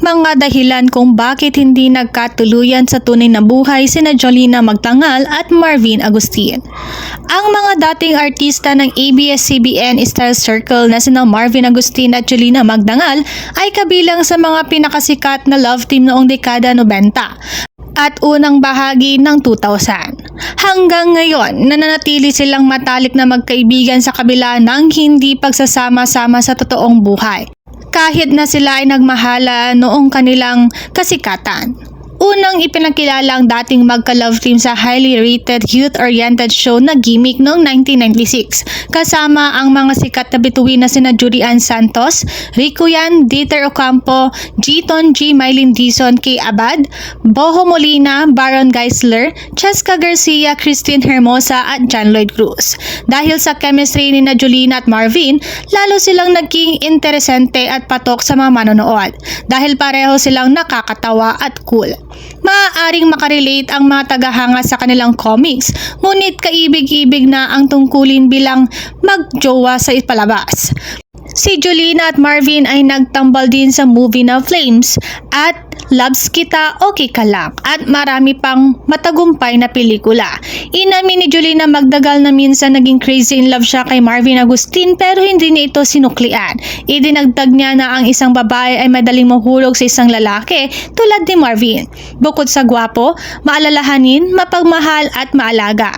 Mga dahilan kung bakit hindi nagkatuluyan sa tunay na buhay sina Jolina Magdangal at Marvin Agustin. Ang mga dating artista ng ABS-CBN Star Circle na sina Marvin Agustin at Jolina Magdangal ay kabilang sa mga pinakasikat na love team noong dekada 90 at unang bahagi ng 2000. Hanggang ngayon, nananatili silang matalik na magkaibigan sa kabila ng hindi pagsasama-sama sa totoong buhay, kahit na sila ay nagmahala noong kanilang kasikatan. Unang ipinakilala ang dating magka-love team sa highly rated youth-oriented show na Gimmick noong 1996, kasama ang mga sikat na bituin na sina Judy-Ann Santos, Rico Yan, Dieter Ocampo, Giton G. Mylene Dizon, K. Abad, Boho Molina, Baron Geisler, Cheska Garcia, Christine Hermosa at John Lloyd Cruz. Dahil sa chemistry ni na Jolina at Marvin, lalo silang naging interesante at patok sa mga manonood dahil pareho silang nakakatawa at cool. Maaaring makarelate ang mga tagahanga sa kanilang comics, ngunit kaibig-ibig na ang tungkulin bilang magjowa sa ipalabas. Si Jolina at Marvin ay nagtambal din sa movie na Flames at Loves Kita Okay Ka Lang at marami pang matagumpay na pelikula. Inamin ni Jolina Magdangal na minsan naging crazy in love siya kay Marvin Agustin pero hindi niya ito sinuklian. Idinagdag niya na ang isang babae ay madaling mahulog sa isang lalaki tulad ni Marvin. Bukod sa gwapo, maalalahanin, mapagmahal at maalaga.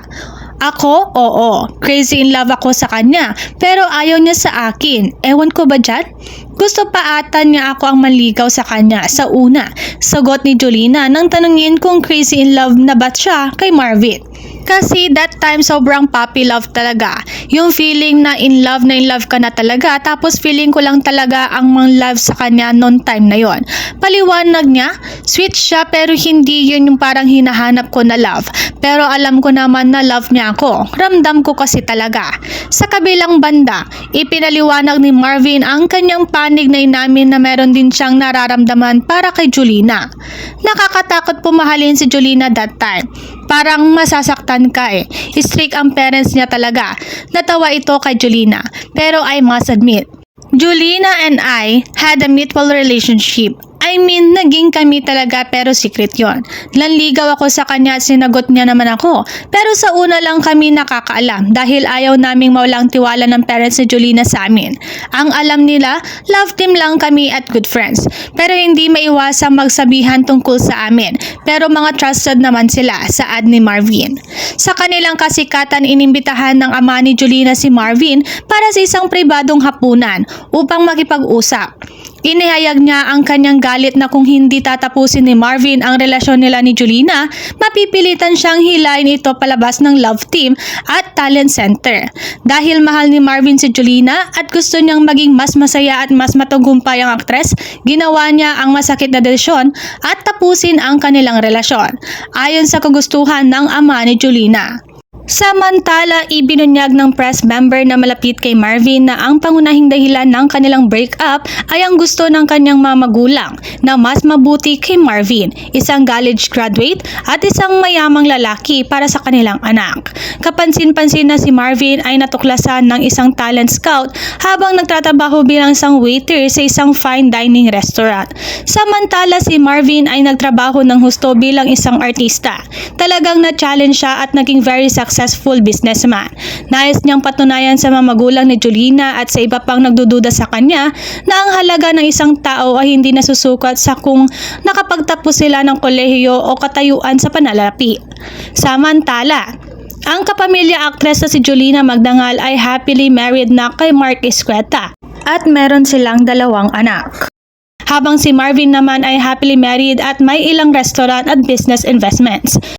Ako, oo, crazy in love ako sa kanya, pero ayaw niya sa akin. Ewan ko ba dyan? Gusto pa ata niya ako ang manligaw sa kanya sa una. Sagot ni Jolina nang tanungin kung crazy in love na ba siya kay Marvin. Kasi that time sobrang puppy love talaga. Yung feeling na in love ka na talaga, tapos feeling ko lang talaga ang mga love sa kanya noon time na yon. Paliwanag niya, sweet siya pero hindi yun yung parang hinahanap ko na love. Pero alam ko naman na love niya ako. Ramdam ko kasi talaga. Sa kabilang banda, ipinaliwanag ni Marvin ang kanyang panig na inamin na meron din siyang nararamdaman para kay Jolina. Nakakatakot pumahalin si Jolina that time. Parang masasaktan ka eh. Strict ang parents niya talaga. Natawa ito kay Jolina. Pero I must admit, Jolina and I had a mutual relationship. I mean, naging kami talaga pero secret yon. Nanligaw ako sa kanya at sinagot niya naman ako. Pero sa una lang kami nakakaalam dahil ayaw naming mawalang tiwala ng parents ni Jolina sa amin. Ang alam nila, love team lang kami at good friends. Pero hindi maiwasang magsabihan tungkol sa amin. Pero mga trusted naman sila sa ad ni Marvin. Sa kanilang kasikatan, inimbitahan ng ama ni Jolina si Marvin para sa isang pribadong hapunan upang makipag-usap. Inihayag niya ang kanyang galit na kung hindi tatapusin ni Marvin ang relasyon nila ni Jolina, mapipilitan siyang hilahin ito palabas ng love team at talent center. Dahil mahal ni Marvin si Jolina at gusto niyang maging mas masaya at mas matagumpay ang aktres, ginawa niya ang masakit na desisyon at tapusin ang kanilang relasyon, ayon sa kagustuhan ng ama ni Jolina. Samantala, ibinunyag ng press member na malapit kay Marvin na ang pangunahing dahilan ng kanilang breakup ay ang gusto ng kanyang mga magulang na mas mabuti kay Marvin, isang college graduate at isang mayamang lalaki para sa kanilang anak. Kapansin-pansin na si Marvin ay natuklasan ng isang talent scout habang nagtatrabaho bilang isang waiter sa isang fine dining restaurant. Samantala, si Marvin ay nagtrabaho ng husto bilang isang artista. Talagang na-challenge siya at naging very successful businessman. Nais niyang patunayan sa mga magulang ni Jolina at sa iba pang nagdududa sa kanya na ang halaga ng isang tao ay hindi nasusukat sa kung nakapagtapos sila ng kolehiyo o katayuan sa pananalapi. Samantala, ang kapamilya actress na si Jolina Magdangal ay happily married na kay Mark Escueta at meron silang 2 anak. Habang si Marvin naman ay happily married at may ilang restaurant at business investments.